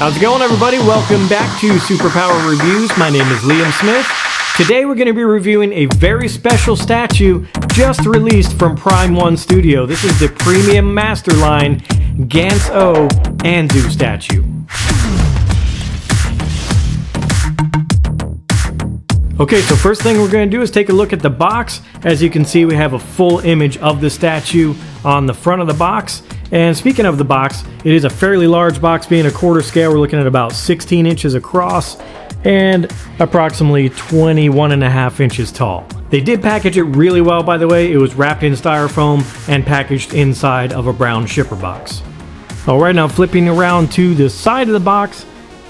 How's it going, everybody? Welcome back to Superpower Reviews. My name is Liam Smith. Today we're going to be reviewing a very special statue just released from Prime One Studio. This is the Premium Master Line Gantz O Anzu statue. Okay, so first thing we're going to do is take a look at the box. As you can see, we have a full image of the statue on the front of the box. And speaking of the box, it is a fairly large box, being a quarter scale. We're looking at about 16 inches across and approximately 21.5 inches tall. They did package it really well, by the way. It was wrapped in styrofoam and packaged inside of a brown shipper box. Alright, now flipping around to the side of the box,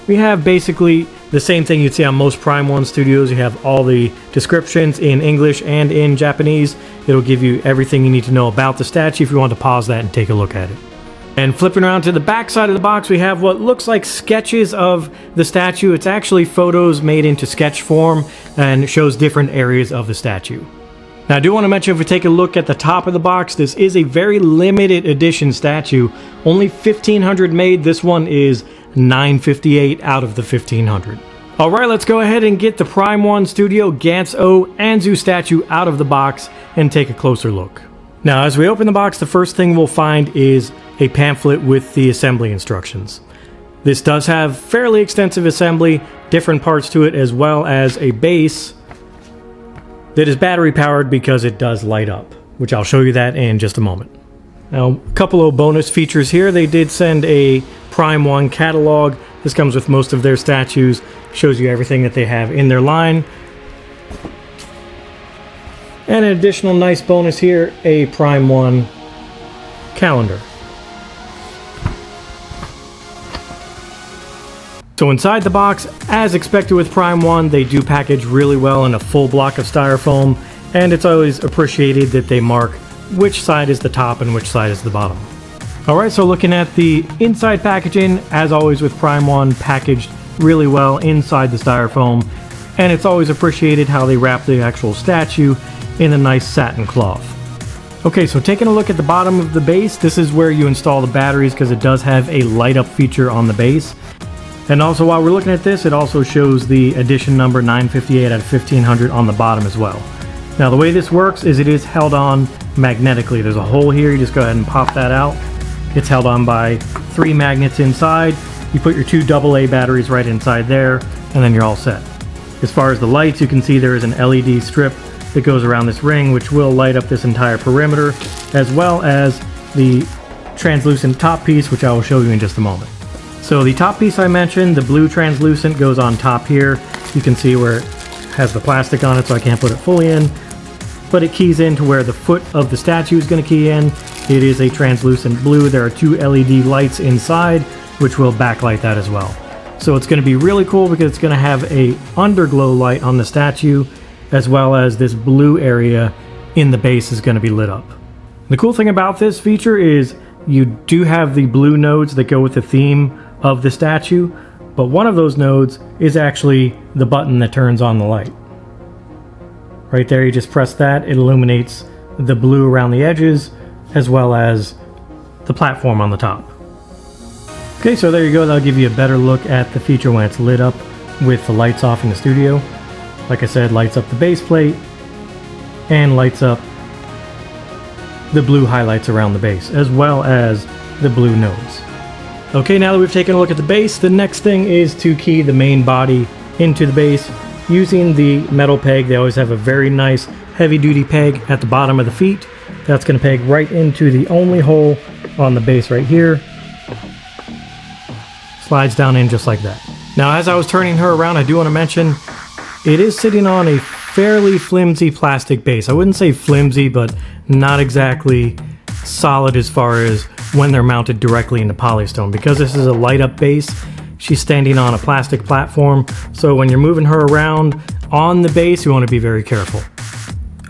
we have basically the same thing you'd see on most Prime One studios. You have all the descriptions in English and in Japanese. It'll give you everything you need to know about the statue if you want to pause that and take a look at it. And flipping around to the back side of the box, we have what looks like sketches of the statue. It's actually photos made into sketch form and shows different areas of the statue. Now I do want to mention, if we take a look at the top of the box, this is a very limited edition statue. Only 1,500 made. This one is 958 out of the 1,500. Alright, let's go ahead and get the Prime One Studio Gantz O Anzu statue out of the box and take a closer look. Now as we open the box, the first thing we'll find is a pamphlet with the assembly instructions. This does have fairly extensive assembly, different parts to it, as well as a base that is battery powered because it does light up, which I'll show you that in just a moment. Now, a couple of bonus features here. They did send a Prime One catalog. This comes with most of their statues, shows you everything that they have in their line. And an additional nice bonus here, a Prime One calendar. So inside the box, as expected with Prime One, they do package really well in a full block of styrofoam, and it's always appreciated that they mark which side is the top and which side is the bottom. Alright, so looking at the inside packaging, as always with Prime One, packaged really well inside the styrofoam, and it's always appreciated how they wrap the actual statue in a nice satin cloth. Okay, so taking a look at the bottom of the base, this is where you install the batteries because it does have a light up feature on the base. And also, while we're looking at this, it also shows the edition number 958 out of 1,500 on the bottom as well. Now the way this works is it is held on magnetically. There's a hole here, you just go ahead and pop that out. It's held on by 3 magnets inside. You put your 2 AA batteries right inside there, and then you're all set. As far as the lights, you can see there is an LED strip that goes around this ring, which will light up this entire perimeter, as well as the translucent top piece, which I will show you in just a moment. So the top piece I mentioned, the blue translucent, goes on top here. You can see where it has the plastic on it, so I can't put it fully in, but it keys into where the foot of the statue is going to key in. It is a translucent blue. There are 2 LED lights inside, which will backlight that as well. So it's going to be really cool because it's going to have a underglow light on the statue, as well as this blue area in the base is going to be lit up. The cool thing about this feature is you do have the blue nodes that go with the theme of the statue, but one of those nodes is actually the button that turns on the light. Right there, you just press that, it illuminates the blue around the edges as well as the platform on the top. Okay, so there you go. That'll give you a better look at the feature when it's lit up with the lights off in the studio. Like I said, lights up the base plate and lights up the blue highlights around the base as well as the blue nodes. Okay, now that we've taken a look at the base, the next thing is to key the main body into the base using the metal peg. They always have a very nice heavy-duty peg at the bottom of the feet. That's going to peg right into the only hole on the base right here. Slides down in just like that. Now, as I was turning her around, I do want to mention it is sitting on a fairly flimsy plastic base. I wouldn't say flimsy, but not exactly solid as far as when they're mounted directly into polystone. Because this is a light up base, she's standing on a plastic platform, so when you're moving her around on the base, you want to be very careful.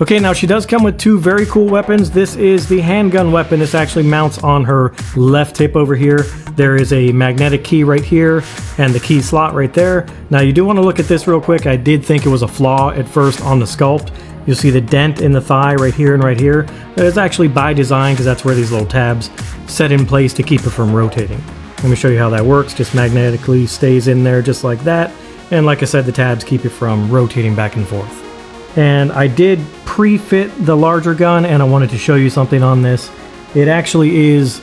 Okay, now she does come with 2 very cool weapons. This is the handgun weapon. This actually mounts on her left hip over here. There is a magnetic key right here and the key slot right there. Now you do want to look at this real quick. I did think it was a flaw at first on the Sculpt. You'll see the dent in the thigh right here and right here. That is actually by design because that's where these little tabs set in place to keep it from rotating. Let me show you how that works. Just magnetically stays in there just like that. And like I said, the tabs keep it from rotating back and forth. And I did pre-fit the larger gun, and I wanted to show you something on this. It actually is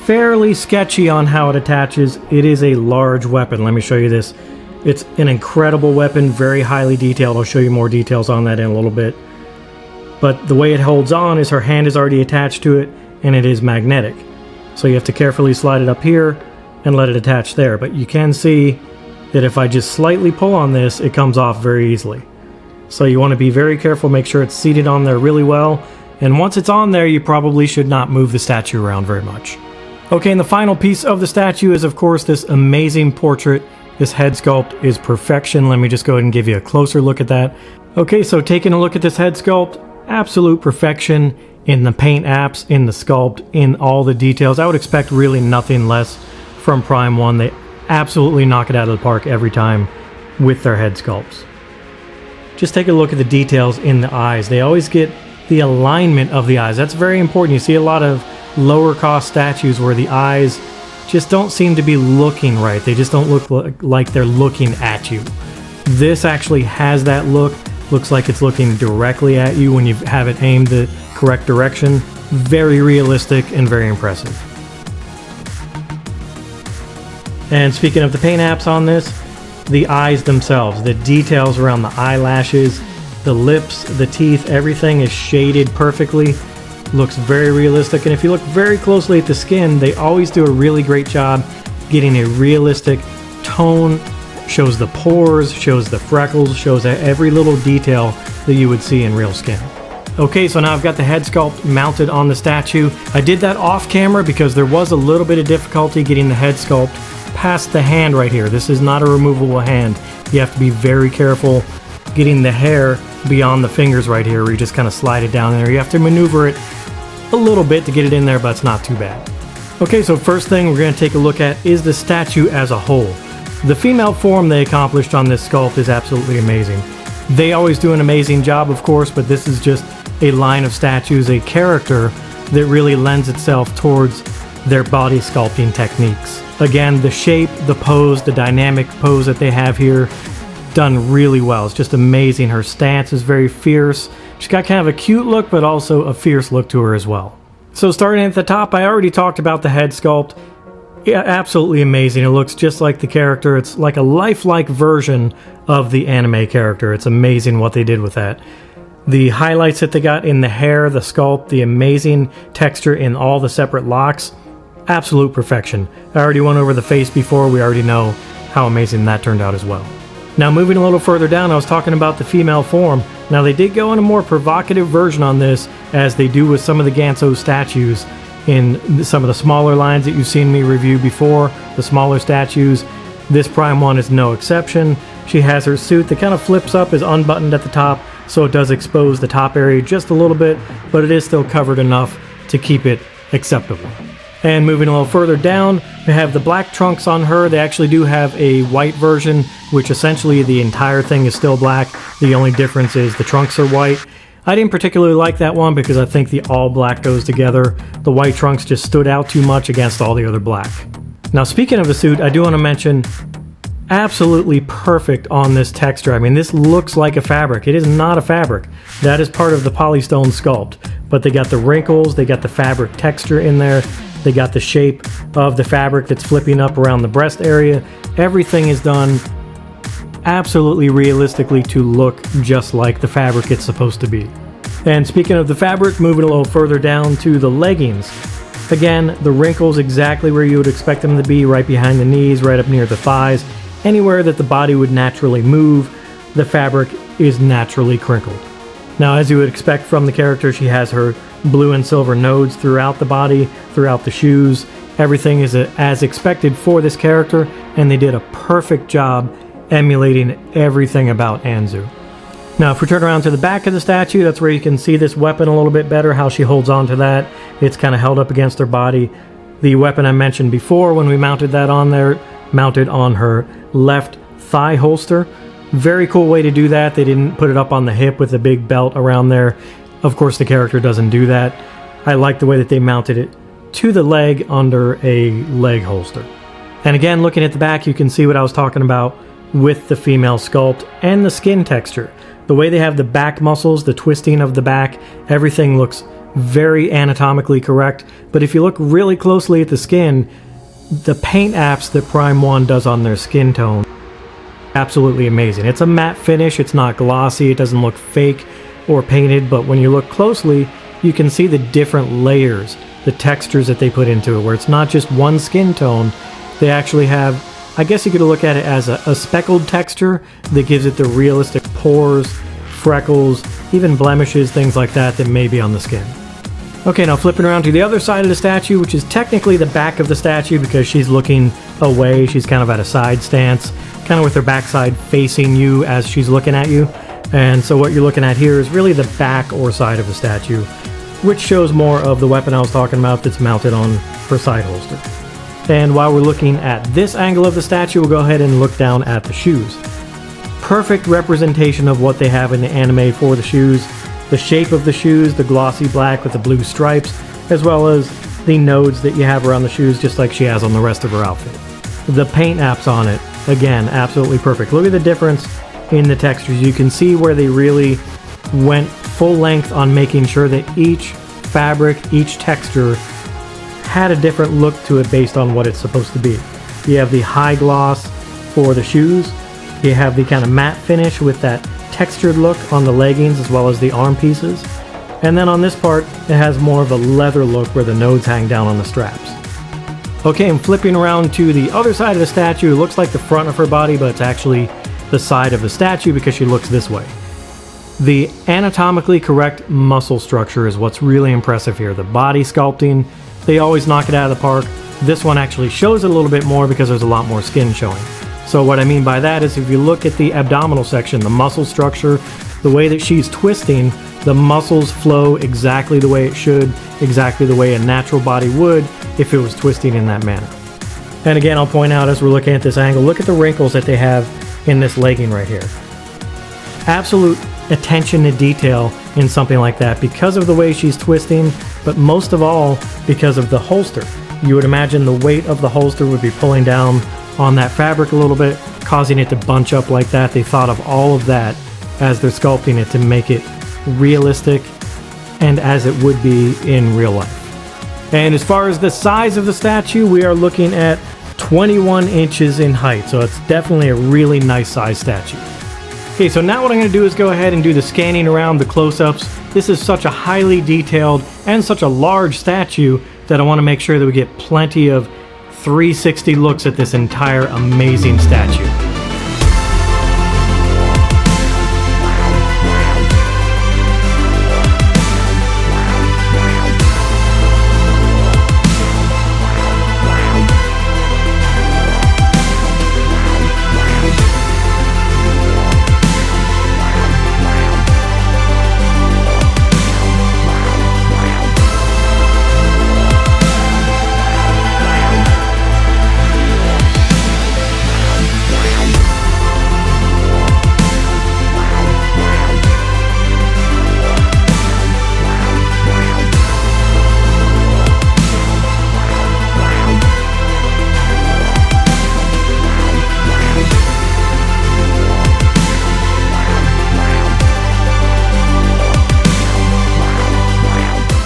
fairly sketchy on how it attaches. It is a large weapon. Let me show you this. It's an incredible weapon, very highly detailed. I'll show you more details on that in a little bit. But the way it holds on is her hand is already attached to it, and it is magnetic. So you have to carefully slide it up here and let it attach there. But you can see that if I just slightly pull on this, it comes off very easily. So you want to be very careful, make sure it's seated on there really well. And once it's on there, you probably should not move the statue around very much. Okay, and the final piece of the statue is, of course, this amazing portrait. This head sculpt is perfection. Let me just go ahead and give you a closer look at that. Okay, so taking a look at this head sculpt, absolute perfection in the paint apps, in the sculpt, in all the details. I would expect really nothing less from Prime 1. They absolutely knock it out of the park every time with their head sculpts. Just take a look at the details in the eyes. They always get the alignment of the eyes. That's very important. You see a lot of lower cost statues where the eyes just don't seem to be looking right. They just don't look like they're looking at you. This actually has that look. Looks like it's looking directly at you when you have it aimed the correct direction. Very realistic and very impressive. And speaking of the paint apps on this, the eyes themselves, the details around the eyelashes, the lips, the teeth, everything is shaded perfectly. Looks very realistic, and if you look very closely at the skin, they always do a really great job getting a realistic tone. Shows the pores, shows the freckles, shows every little detail that you would see in real skin. Okay, so now I've got the head sculpt mounted on the statue. I did that off camera because there was a little bit of difficulty getting the head sculpt past the hand right here. This is not a removable hand. You have to be very careful getting the hair beyond the fingers right here, where you just kind of slide it down there. You have to maneuver it a little bit to get it in there, but it's not too bad. Okay, so first thing we're going to take a look at is the statue as a whole. The female form they accomplished on this sculpt is absolutely amazing. They always do an amazing job, of course, but this is just a line of statues, a character that really lends itself towards their body sculpting techniques. Again, the shape, the pose, the dynamic pose that they have here, done really well. It's just amazing. Her stance is very fierce. She's got kind of a cute look, but also a fierce look to her as well. So starting at the top, I already talked about the head sculpt. Yeah, absolutely amazing. It looks just like the character. It's like a lifelike version of the anime character. It's amazing what they did with that. The highlights that they got in the hair, the sculpt, the amazing texture in all the separate locks, absolute perfection. I already went over the face before. We already know how amazing that turned out as well. Now moving a little further down, I was talking about the female form. Now they did go in a more provocative version on this, as they do with some of the Gantzo statues in some of the smaller lines that you've seen me review before, the smaller statues. This Prime 1 is no exception. She has her suit that kind of flips up, is unbuttoned at the top, so it does expose the top area just a little bit, but it is still covered enough to keep it acceptable. And moving a little further down, we have the black trunks on her. They actually do have a white version, which essentially the entire thing is still black. The only difference is the trunks are white. I didn't particularly like that one because I think the all black goes together. The white trunks just stood out too much against all the other black. Now speaking of the suit, I do want to mention absolutely perfect on this texture. I mean, this looks like a fabric. It is not a fabric. That is part of the polystone sculpt. But they got the wrinkles, they got the fabric texture in there, they got the shape of the fabric that's flipping up around the breast area. Everything is done absolutely realistically to look just like the fabric it's supposed to be. And speaking of the fabric, moving a little further down to the leggings. Again, the wrinkles exactly where you would expect them to be, right behind the knees, right up near the thighs. Anywhere that the body would naturally move, the fabric is naturally crinkled. Now, as you would expect from the character, she has her blue and silver nodes throughout the body, throughout the shoes. Everything is as expected for this character, and they did a perfect job emulating everything about Anzu. Now, if we turn around to the back of the statue, that's where you can see this weapon a little bit better, how she holds on to that. It's kind of held up against her body. The weapon I mentioned before when we mounted that on there, mounted on her left thigh holster. Very cool way to do that. They didn't put it up on the hip with a big belt around there. Of course, the character doesn't do that. I like the way that they mounted it to the leg under a leg holster. And again, looking at the back, you can see what I was talking about with the female sculpt and the skin texture. The way they have the back muscles, the twisting of the back, everything looks very anatomically correct. But if you look really closely at the skin, the paint apps that Prime 1 does on their skin tone, absolutely amazing. It's a matte finish, it's not glossy, it doesn't look fake or painted, but when you look closely, you can see the different layers, the textures that they put into it, where it's not just one skin tone. They actually have, I guess you could look at it as a speckled texture that gives it the realistic pores, freckles, even blemishes, things like that that may be on the skin. Okay, now flipping around to the other side of the statue, which is technically the back of the statue because she's looking away. She's kind of at a side stance, kind of with her backside facing you as she's looking at you. And so what you're looking at here is really the back or side of the statue, which shows more of the weapon I was talking about that's mounted on her side holster. And while we're looking at this angle of the statue, we'll go ahead and look down at the shoes. Perfect representation of what they have in the anime for the shoes. The shape of the shoes, the glossy black with the blue stripes, as well as the nodes that you have around the shoes, just like she has on the rest of her outfit. The paint apps on it, again, absolutely perfect. Look at the difference in the textures. You can see where they really went full length on making sure that each fabric, each texture had a different look to it based on what it's supposed to be. You have the high gloss for the shoes. You have the kind of matte finish with that textured look on the leggings as well as the arm pieces. And then on this part, it has more of a leather look where the nodes hang down on the straps. Okay, I'm flipping around to the other side of the statue. It looks like the front of her body, but it's actually the side of the statue because she looks this way. The anatomically correct muscle structure is what's really impressive here. The body sculpting, they always knock it out of the park. This one actually shows it a little bit more because there's a lot more skin showing. So what I mean by that is if you look at the abdominal section, the muscle structure, the way that she's twisting, the muscles flow exactly the way it should, exactly the way a natural body would if it was twisting in that manner. And again, I'll point out as we're looking at this angle, look at the wrinkles that they have in this legging right here. Absolute attention to detail in something like that because of the way she's twisting, but most of all because of the holster. You would imagine the weight of the holster would be pulling down on that fabric a little bit, causing it to bunch up like that. They thought of all of that as they're sculpting it to make it realistic and as it would be in real life. And as far as the size of the statue, we are looking at 21 inches in height, so it's definitely a really nice size statue. Okay, so now what I'm going to do is go ahead and do the scanning around, the close-ups. This is such a highly detailed and such a large statue that I want to make sure that we get plenty of 360 looks at this entire amazing statue.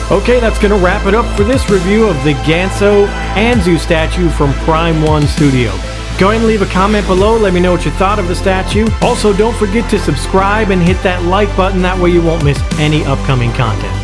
Okay, that's going to wrap it up for this review of the Gantz O Anzu statue from Prime 1 Studio. Go ahead and leave a comment below, let me know what you thought of the statue. Also, don't forget to subscribe and hit that like button, that way you won't miss any upcoming content.